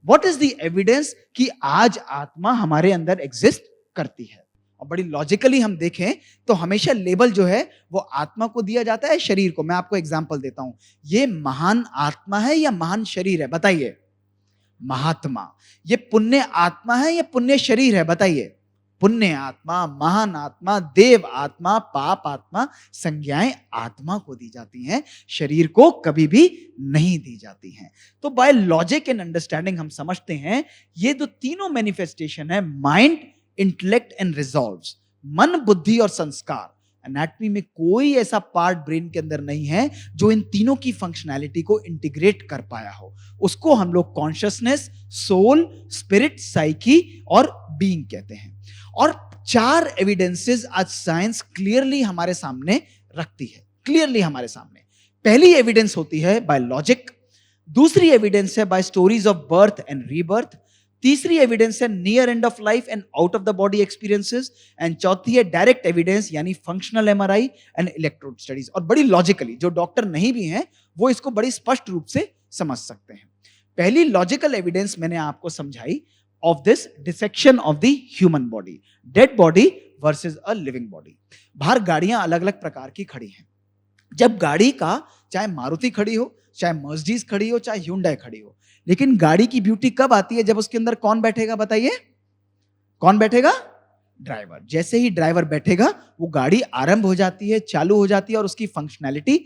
What is the evidence कि आज आत्मा हमारे अंदर एग्जिस्ट करती है? और बड़ी लॉजिकली हम देखें तो हमेशा लेबल जो है वो आत्मा को दिया जाता है शरीर को। मैं आपको एग्जांपल देता हूं, ये महान आत्मा है या महान शरीर है? बताइए। महात्मा। ये पुण्य आत्मा है या पुण्य शरीर है? बताइए। पुण्य आत्मा, महान आत्मा, देव आत्मा, पाप आत्मा, संज्ञाएं आत्मा को दी जाती हैं, शरीर को कभी भी नहीं दी जाती हैं। तो बाय लॉजिक एंड अंडरस्टैंडिंग हम समझते हैं ये जो तीनों मैनिफेस्टेशन है, माइंड, इंटेलेक्ट एंड रिजॉल्व्स, मन, बुद्धि और संस्कार, एनाटॉमी में कोई ऐसा पार्ट ब्रेन के अंदर नहीं है जो इन तीनों की फंक्शनैलिटी को इंटीग्रेट कर पाया हो। उसको हम लोग कॉन्शियसनेस, सोल, स्पिरिट, साइकी और बीइंग कहते हैं। और 4 एविडेंसेस आज साइंस क्लियरली हमारे सामने रखती है, क्लियरली हमारे सामने। पहली एविडेंस होती है बाय लॉजिक, दूसरी एविडेंस है by stories of birth and rebirth, तीसरी एविडेंस है near end of life and out of the body experiences, and चौथी है डायरेक्ट एविडेंस यानी functional MRI and electrode studies. और बड़ी लॉजिकली, जो डॉक्टर नहीं भी हैं वो इसको बड़ी स्पष्ट रूप से समझ सकते हैं। पहली लॉजिकल एविडेंस मैंने आपको समझाई of this dissection of the human body, dead body versus a living body. बाहर गाड़ियां अलग अलग प्रकार की खड़ी हैं। जब गाड़ी का, चाहे मारुति खड़ी हो, चाहे मर्सिडीज खड़ी हो, चाहे ह्यूंडई खड़ी हो, लेकिन गाड़ी की ब्यूटी कब आती है? जब उसके अंदर कौन बैठेगा? बताइए, कौन बैठेगा? ड्राइवर। जैसे ही ड्राइवर बैठेगा वो गाड़ी आरंभ हो जाती है, चालू हो जाती है और उसकी फंक्शनैलिटी,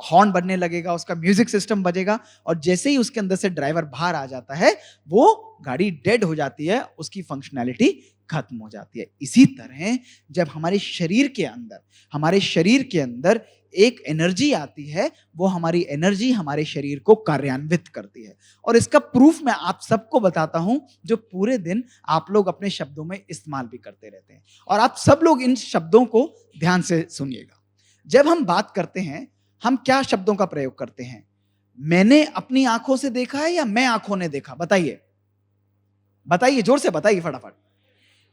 हॉर्न बनने लगेगा, उसका म्यूजिक सिस्टम बजेगा, और जैसे ही उसके अंदर से ड्राइवर बाहर आ जाता है वो गाड़ी डेड हो जाती है, उसकी फंक्शनैलिटी खत्म हो जाती है। इसी तरह जब हमारे शरीर के अंदर एक एनर्जी आती है, वो हमारी एनर्जी हमारे शरीर को कार्यान्वित करती है। और इसका प्रूफ मैं आप सबको बताता हूं, जो पूरे दिन आप लोग अपने शब्दों में इस्तेमाल भी करते रहते हैं। और आप सब लोग इन शब्दों को ध्यान से सुनिएगा। जब हम बात करते हैं, हम क्या शब्दों का प्रयोग करते हैं? मैंने अपनी आंखों से देखा है या मैं आंखों ने देखा? बताइए, बताइए, जोर से बताइए फटाफट।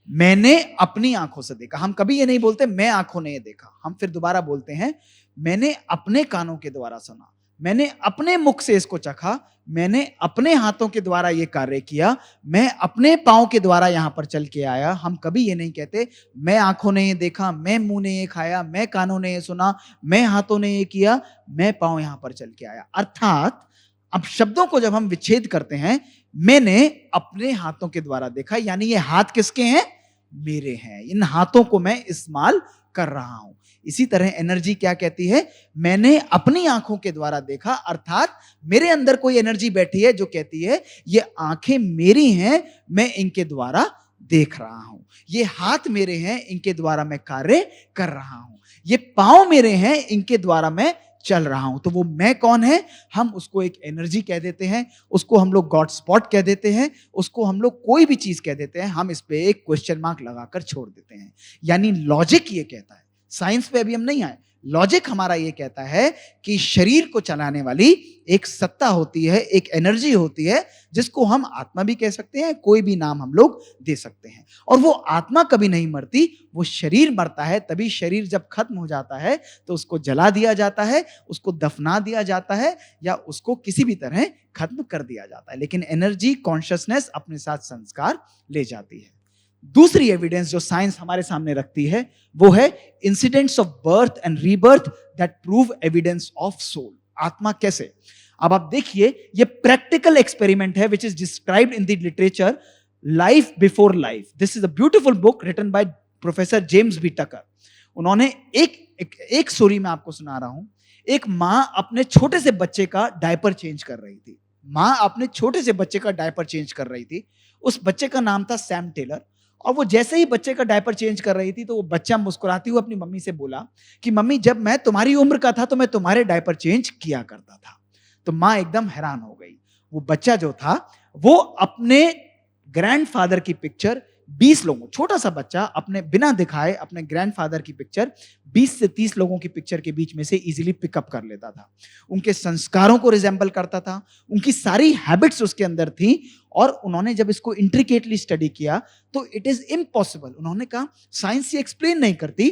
मैंने अपनी आंखों से देखा। हम कभी ये नहीं बोलते मैं आंखों ने ये देखा। हम फिर दोबारा बोलते हैं मैंने अपने कानों के द्वारा सुना, मैंने अपने मुख से इसको चखा, मैंने अपने हाथों के द्वारा ये कार्य किया, मैं अपने पांव के द्वारा यहां पर चल के आया। हम कभी ये नहीं कहते मैं आंखों ने ये देखा, मैं मुंह ने ये खाया, मैं कानों ने ये सुना, मैं हाथों ने ये किया, मैं पांव यहां पर चल के आया। अर्थात अब शब्दों को जब हम विच्छेद करते हैं, मैंने अपने हाथों के द्वारा देखा, यानी ये हाथ किसके हैं? मेरे हैं। इन हाथों को मैं इस्तेमाल कर रहा हूं। इसी तरह एनर्जी क्या कहती है? मैंने अपनी आंखों के द्वारा देखा, अर्थात मेरे अंदर कोई एनर्जी बैठी है जो कहती है ये आंखें मेरी हैं, मैं इनके द्वारा देख रहा हूं। ये हाथ मेरे हैं, इनके द्वारा मैं कार्य कर रहा हूं। ये पांव मेरे हैं, इनके द्वारा मैं चल रहा हूं। तो वो मैं कौन है? हम उसको एक एनर्जी कह देते हैं, उसको हम लोग गॉड स्पॉट कह देते हैं, उसको हम लोग कोई भी चीज कह देते हैं। हम इस पे एक क्वेश्चन मार्क लगाकर छोड़ देते हैं। यानी लॉजिक ये कहता है, साइंस पे अभी हम नहीं आए, लॉजिक हमारा ये कहता है कि शरीर को चलाने वाली एक सत्ता होती है, एक एनर्जी होती है, जिसको हम आत्मा भी कह सकते हैं, कोई भी नाम हम लोग दे सकते हैं। और वो आत्मा कभी नहीं मरती, वो शरीर मरता है। तभी शरीर जब खत्म हो जाता है तो उसको जला दिया जाता है, उसको दफना दिया जाता है, या उसको किसी भी तरह खत्म कर दिया जाता है। लेकिन एनर्जी, कॉन्शियसनेस अपने साथ संस्कार ले जाती है। दूसरी एविडेंस जो साइंस हमारे सामने रखती है वो है incidents of birth and rebirth that prove evidence of soul. आत्मा कैसे? अब आप देखिए, ये प्रैक्टिकल एक्सपेरिमेंट है which is described in the literature life before life. This is a beautiful book written by professor James B Tucker. उन्होंने एक story में आपको सुना रहा हूं। एक मां अपने छोटे से बच्चे का डायपर चेंज कर रही थी। मां अपने छोटे से बच्चे का डायपर चेंज कर रही थी। उस बच्चे का नाम था सैम टेलर। और वो जैसे ही बच्चे का डायपर चेंज कर रही थी तो वो बच्चा मुस्कुराती हुई अपनी मम्मी से बोला कि मम्मी, जब मैं तुम्हारी उम्र का था तो मैं तुम्हारे डायपर चेंज किया करता था। तो मां एकदम हैरान हो गई। वो बच्चा जो था वो अपने ग्रैंडफादर की पिक्चर 20 लोगों, छोटा सा बच्चा अपने बिना दिखाए अपने ग्रैंडफादर की पिक्चर 20 से 30 लोगों की पिक्चर के बीच में से इजीली पिकअप कर लेता था। उनके संस्कारों को रिजेंबल करता था, उनकी सारी हैबिट्स उसके अंदर थी। और उन्होंने जब इसको इंट्रिकेटली स्टडी किया तो इट इज इम्पॉसिबल, उन्होंने कहा साइंस ये एक्सप्लेन नहीं करती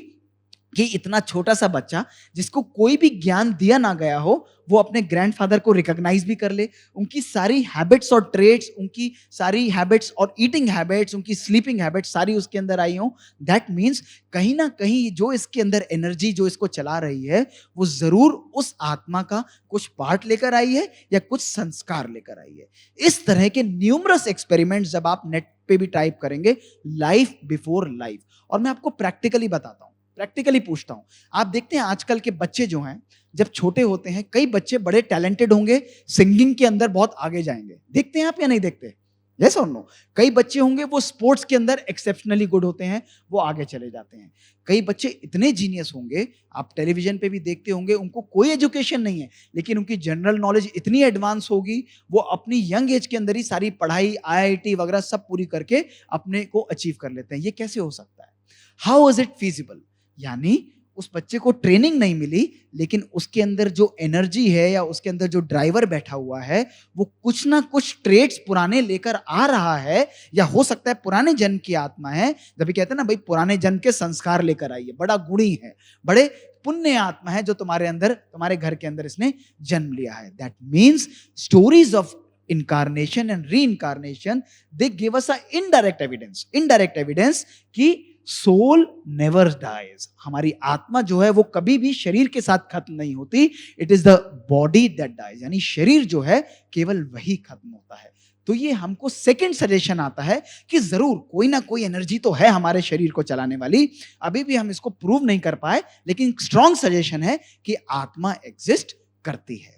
कि इतना छोटा सा बच्चा जिसको कोई भी ज्ञान दिया ना गया हो, वो अपने ग्रैंडफादर को रिकॉग्नाइज भी कर ले, उनकी सारी हैबिट्स और ट्रेड्स, उनकी सारी हैबिट्स और ईटिंग हैबिट्स, उनकी स्लीपिंग हैबिट्स सारी उसके अंदर आई हो। दैट मीन्स कहीं ना कहीं जो इसके अंदर एनर्जी जो इसको चला रही है, वो जरूर उस आत्मा का कुछ पार्ट लेकर आई है या कुछ संस्कार लेकर आई है। इस तरह के न्यूमरस एक्सपेरिमेंट्स जब आप नेट पे भी टाइप करेंगे, लाइफ बिफोर लाइफ, और मैं आपको प्रैक्टिकली बताता हूं, प्रैक्टिकली पूछता हूं। आप देखते हैं आजकल के बच्चे जो हैं, जब छोटे होते हैं, कई बच्चे बड़े टैलेंटेड होंगे, सिंगिंग के अंदर बहुत आगे जाएंगे, देखते हैं आप या नहीं देखते? यस और नो? कई बच्चे होंगे वो स्पोर्ट्स के अंदर एक्सेप्शनली गुड होते हैं, वो आगे चले जाते हैं। कई बच्चे इतने जीनियस होंगे, आप टेलीविजन पे भी देखते होंगे, उनको कोई एजुकेशन नहीं है, लेकिन उनकी जनरल नॉलेज इतनी एडवांस होगी, वो अपनी यंग एज के अंदर ही सारी पढ़ाई, आईआईटी वगैरह सब पूरी करके अपने को अचीव कर लेते हैं। ये कैसे हो सकता है? How is it feasible? यानी उस बच्चे को ट्रेनिंग नहीं मिली, लेकिन उसके अंदर जो एनर्जी है या उसके अंदर जो ड्राइवर बैठा हुआ है, वो कुछ ना कुछ ट्रेड्स पुराने लेकर आ रहा है, या हो सकता है पुराने जन्म की आत्मा है। जब भी कहते हैं ना भाई, पुराने जन्म के संस्कार लेकर आई है, बड़ा गुणी है, बड़े पुण्य आत्मा है जो तुम्हारे अंदर, तुम्हारे घर के अंदर इसने जन्म लिया है। That means stories of incarnation and reincarnation, they give us a indirect evidence कि सोल नेवर डाइज। हमारी आत्मा जो है वो कभी भी शरीर के साथ खत्म नहीं होती। It is the body that dies, यानी शरीर जो है केवल वही खत्म होता है। तो ये हमको सेकंड सजेशन आता है कि जरूर कोई ना कोई एनर्जी तो है हमारे शरीर को चलाने वाली। अभी भी हम इसको प्रूव नहीं कर पाए, लेकिन स्ट्रॉन्ग सजेशन है कि आत्मा एग्जिस्ट करती है।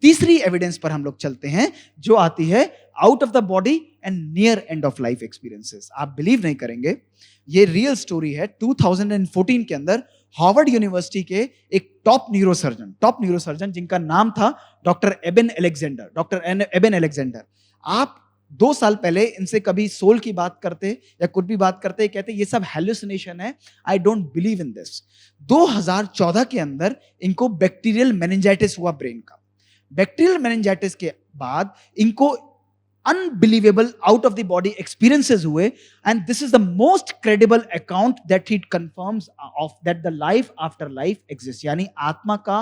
तीसरी एविडेंस पर हम लोग चलते हैं, जो आती है out of the body and near end of life experiences. आप बिलीव नहीं करेंगे, ये रियल स्टोरी है। 2014 के अंदर हार्वर्ड यूनिवर्सिटी के एक टॉप न्यूरोसर्जन जिनका नाम था डॉक्टर एबेन अलेक्जेंडर। आप 2 साल पहले इनसे कभी सोल की बात करते या कुछ भी बात करते, कहते ये सब हेलुसिनेशन है, I don't believe in this. 2014 के अंदर इनको बैक्टीरियल मेनिंजाइटिस हुआ ब्रेन का। बैक्टीरियल मेनिंजाइटिस के बाद इनको unbelievable out of the body experiences हुए, and this is the most credible account that he confirms of that the life after life exist. यानी आत्मा का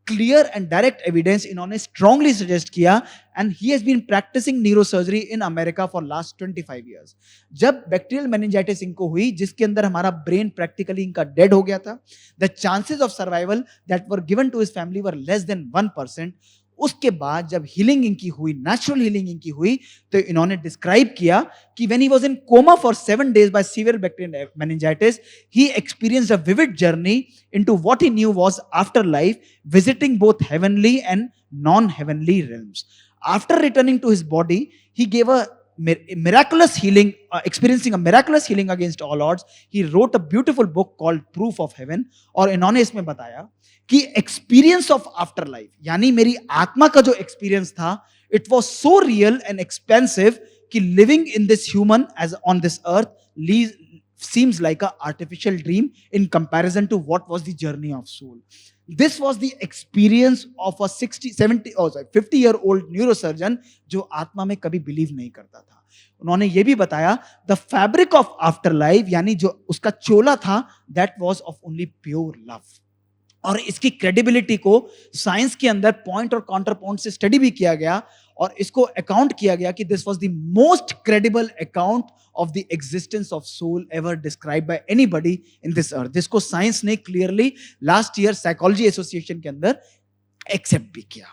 क्लियर एंड डायरेक्ट एविडेंस इन्होंने स्ट्रांगली सजेस्ट किया, and he has been practising neurosurgery in America for last 25 years. जब bacterial meningitis इनको हुई, जिसके अंदर हमारा ब्रेन प्रैक्टिकली इनका डेड हो गया था, the chances of survival that were given to his family were less than 1%। उसके बाद जब हीलिंग इनकी हुई, नेचुरल हीलिंग इनकी हुई, तो इन्होंने डिस्क्राइब किया कि when he was in coma for 7 days by severe bacterial meningitis, he experienced a vivid journey into what he knew was after life, visiting both heavenly and non heavenly realms. After returning to his body, he gave a miraculous healing, experiencing a miraculous healing against all odds. He wrote a beautiful book called Proof of Heaven, और इन्होंने इसमें बताया कि experience of after life, यानी मेरी आत्मा का जो एक्सपीरियंस था, it was so real and expensive कि living in this human age on this earth seems like an artificial dream in comparison to what was the journey of soul. This was the experience of a 50-year-old neurosurgeon जो आत्मा में कभी believe नहीं करता था। उन्होंने ये भी बताया, the fabric of afterlife, यानी जो उसका चोला था, that was of only pure love. और इसकी क्रेडिबिलिटी को साइंस के अंदर पॉइंट और काउंटर पॉइंट से स्टडी भी किया गया, और इसको अकाउंट किया गया कि this was the most credible account of the existence of soul ever describe by anybody in this earth, जिसको साइंस ने clearly last year psychology association के अंदर एक्सेप्ट भी किया।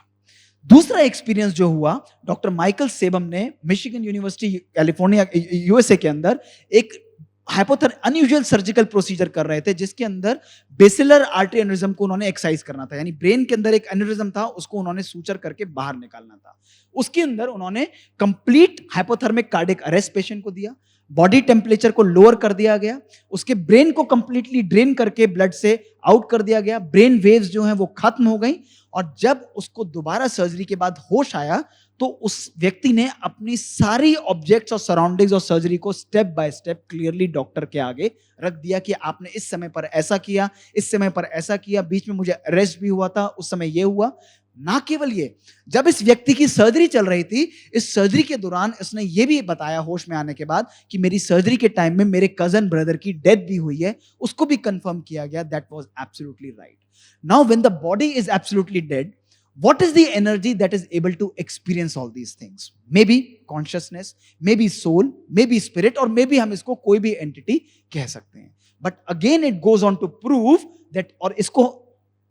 दूसरा एक्सपीरियंस जो हुआ, डॉक्टर माइकल सेबम ने मिशिगन यूनिवर्सिटी कैलिफोर्निया यूएसए के अंदर एक अनयूजुअल सर्जिकल प्रोसीजर कर रहे थे, जिसके अंदर बेसिलर आर्टरी एन्यूरिज्म को उन्होंने एक्साइज करना था, यानी ब्रेन के अंदर एक एन्यूरिज्म था, उसको उन्होंने सूचर करके बाहर निकालना था। उसके अंदर उन्होंने complete hypothermic cardiac arrest patient को दिया, बॉडी टेम्परेचर को लोअर कर दिया गया, उसके ब्रेन को कंप्लीटली ड्रेन करके ब्लड से आउट कर दिया गया, ब्रेन वेव्स जो हैं वो खत्म हो गई, और जब उसको दोबारा सर्जरी के बाद होश आया, तो उस व्यक्ति ने अपनी सारी ऑब्जेक्ट्स और सराउंडिंग्स और सर्जरी को step by step clearly doctor के आगे रख दिया कि आपने इस समय पर ऐसा किया, इस समय पर ऐसा किया, बीच में मुझे अरेस्ट भी हुआ था, उस समय ये हुआ। ना केवल ये, जब इस व्यक्ति की सर्जरी चल रही थी, इस सर्जरी के दौरान इसने ये भी बताया होश में आने के बाद कि मेरी सर्जरी के टाइम में मेरे कजन ब्रदर की डेथ भी हुई है, उसको भी कंफर्म किया गया, that was absolutely right. Now when the body is absolutely dead, what is the energy that is able to experience all these things? Maybe consciousness, maybe soul, maybe spirit, और maybe हम इसको कोई भी entity कह सकते हैं. But again it goes on to prove that, और इसको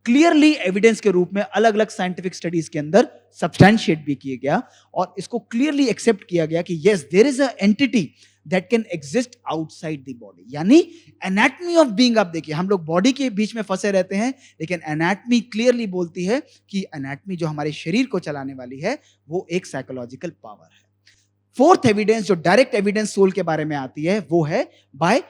क्लियरली एविडेंस के रूप में अलग अलग साइंटिफिक स्टडीज के अंदर सब्सटैंशिएट भी किया गया और इसको क्लियरली एक्सेप्ट किया गया कि yes, there is a entity that can exist outside the body. यानी एनाटमी ऑफ बीइंग, आप देखिए हम लोग बॉडी के बीच में फंसे रहते हैं, लेकिन एनाटमी क्लियरली बोलती है कि एनाटमी जो हमारे शरीर को चलाने वाली है वो एक साइकोलॉजिकल पावर है. फोर्थ एविडेंस जो डायरेक्ट एविडेंस सोल के बारे में आती है वो है बाय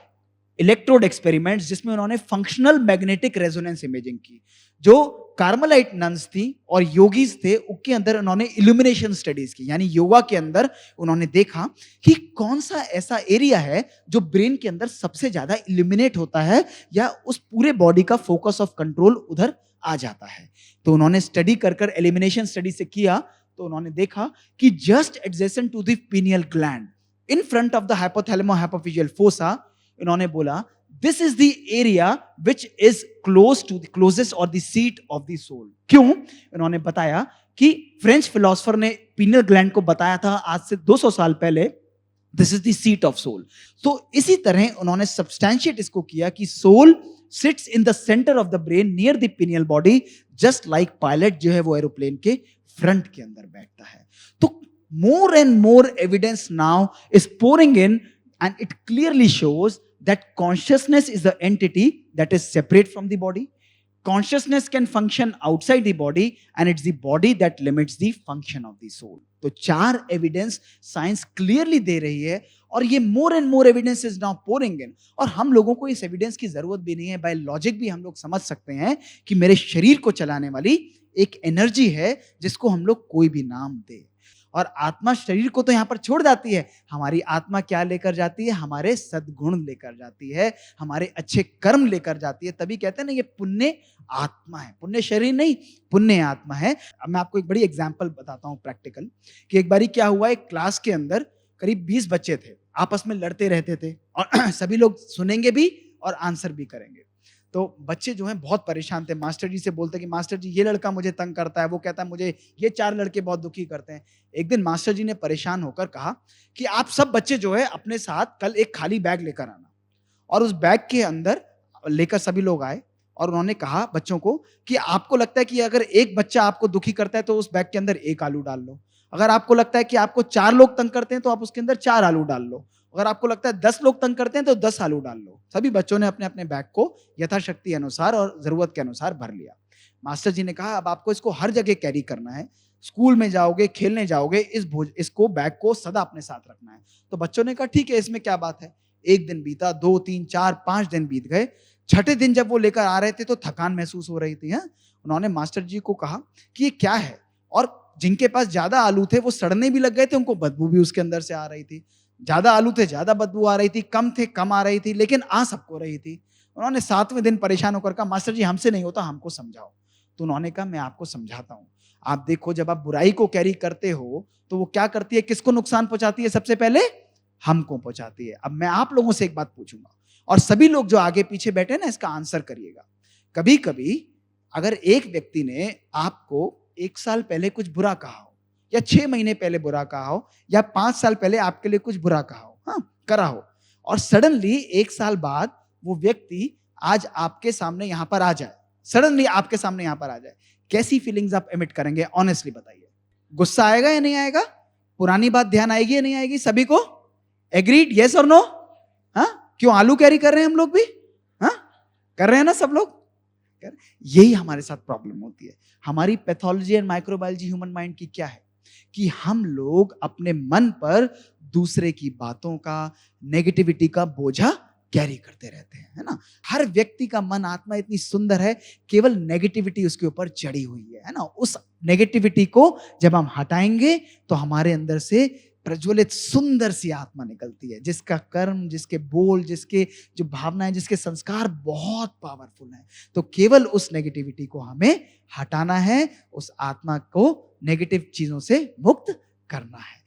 इलेक्ट्रोड एक्सपेरिमेंट्स, जिसमें उन्होंने फंक्शनल मैग्नेटिक रेजोनेंस इमेजिंग की. जो कार्मेलाइट नन्स थी और योगीज थे, उनके अंदर उन्होंने इल्यूमिनेशन स्टडीज की, यानी योगा के अंदर उन्होंने देखा कि कौन सा ऐसा एरिया है जो ब्रेन के अंदर सबसे ज्यादा इल्यूमिनेट होता है या उस पूरे बॉडी का फोकस ऑफ कंट्रोल उधर आ जाता है. तो उन्होंने स्टडी कर एलिमिनेशन स्टडी से किया, तो उन्होंने देखा कि just adjacent to the pineal gland in front of the hypothalamo hypophyseal fossa, इन्होंने बोला this is the area which is close to the closest और the seat of the soul. क्यों? इन्होंने बताया कि फ्रेंच फिलोसोफर ने पीनियल ग्लैंड को बताया था आज से 200 साल पहले, this is the seat of soul. तो इसी तरह उन्होंने सब्सटैंशिएट इसको किया कि soul sits in the centre of the brain near the pineal body, just like pilot जो है वो एरोप्लेन के फ्रंट के अंदर बैठता है. तो more and more evidence now is pouring in and it clearly shows that consciousness is the entity that is separate from the body. Consciousness can function outside the body and it's the body that limits the function of the soul. तो 4 evidence science clearly दे रही है और ये more and more evidence is now pouring in. और हम लोगों को इस evidence की जरूरत भी नहीं है, by logic भी हम लोग समझ सकते हैं कि मेरे शरीर को चलाने वाली एक एनर्जी है जिसको हम लोग कोई भी नाम दे. और आत्मा शरीर को तो यहां पर छोड़ जाती है, हमारी आत्मा क्या लेकर जाती है? हमारे सद्गुण लेकर जाती है, हमारे अच्छे कर्म लेकर जाती है. तभी कहते हैं ना ये पुण्य आत्मा है, पुण्य शरीर नहीं, पुण्य आत्मा है. अब मैं आपको एक बड़ी एग्जांपल बताता हूं प्रैक्टिकल, कि एक बारी क्या हुआ, एक क्लास के अंदर करीब 20 बच्चे थे, आपस में लड़ते रहते थे और सभी लोग सुनेंगे भी और आंसर भी करेंगे. तो बच्चे जो हैं बहुत परेशान थे, मास्टर जी से बोलते कि मास्टर जी ये लड़का मुझे तंग करता है, वो कहता है मुझे ये 4 लड़के बहुत दुखी करते हैं. एक दिन मास्टर जी ने परेशान होकर कहा कि आप सब बच्चे जो है अपने साथ कल एक खाली बैग लेकर आना. और उस बैग के अंदर लेकर सभी लोग आए और उन्होंने कहा बच्चों को कि आपको लगता है कि अगर एक बच्चा आपको दुखी करता है तो उस बैग के अंदर 1 आलू डाल लो. अगर आपको लगता है कि आपको 4 लोग तंग करते हैं तो आप उसके अंदर 4 आलू डाल लो. अगर आपको लगता है 10 लोग तंग करते हैं तो 10 आलू डाल लो. सभी बच्चों ने अपने अपने बैग को यथाशक्ति अनुसार और जरूरत के अनुसार भर लिया. मास्टर जी ने कहा अब आपको इसको हर जगह कैरी करना है, स्कूल में जाओगे, खेलने जाओगे, इसको बैग को सदा अपने साथ रखना है. तो बच्चों ने कहा ठीक है, इसमें क्या बात है. 1 दिन बीता, 2, 3, 4, 5 दिन बीत गए. 6ठे दिन जब वो लेकर आ रहे थे तो थकान महसूस हो रही थी. उन्होंने मास्टर जी को कहा कि ये क्या है, और जिनके पास ज्यादा आलू थे वो सड़ने भी लग गए थे, उनको बदबू भी उसके अंदर से आ रही थी. ज्यादा आलू थे, ज्यादा बदबू आ रही थी, कम थे, कम आ रही थी, लेकिन आ सबको रही थी. उन्होंने 7वें दिन परेशान होकर कहा मास्टर जी हमसे नहीं होता, हमको समझाओ. तो उन्होंने कहा मैं आपको समझाता हूं. आप देखो जब आप बुराई को कैरी करते हो तो वो क्या करती है, किसको नुकसान पहुंचाती है? सबसे पहले हमको पहुंचाती है. अब मैं आप लोगों से एक बात पूछूंगा और सभी लोग जो आगे पीछे बैठे हैं ना इसका आंसर करिएगा. कभी कभी अगर एक व्यक्ति ने आपको 1 साल पहले कुछ बुरा कहा हो, या 6 महीने पहले बुरा कहा हो, या 5 साल पहले आपके लिए कुछ बुरा कहा हो, करा हो, और सडनली 1 साल बाद वो व्यक्ति आज आपके सामने यहां पर आ जाए, सडनली आपके सामने यहां पर आ जाए, कैसी फीलिंग्स आप एमिट करेंगे? ऑनेस्टली बताइए. गुस्सा आएगा या नहीं आएगा? पुरानी बात ध्यान आएगी या नहीं आएगी? सभी को एग्रीड? यस और नो? क्यों आलू कैरी कर रहे हैं हम लोग भी? कर रहे हैं ना सब लोग? यही हमारे साथ प्रॉब्लम होती है. हमारी pathology and microbiology human mind की क्या है कि हम लोग अपने मन पर दूसरे की बातों का, नेगेटिविटी का बोझा कैरी करते रहते हैं, है ना. हर व्यक्ति का मन, आत्मा इतनी सुंदर है, केवल नेगेटिविटी उसके ऊपर चढ़ी हुई है ना. उस नेगेटिविटी को जब हम हटाएंगे तो हमारे अंदर से प्रज्वलित सुंदर सी आत्मा निकलती है, जिसका कर्म, जिसके बोल, जिसके जो भावनाएं, जिसके संस्कार बहुत पावरफुल हैं। तो केवल उस नेगेटिविटी को हमें हटाना है, उस आत्मा को नेगेटिव चीजों से मुक्त करना है।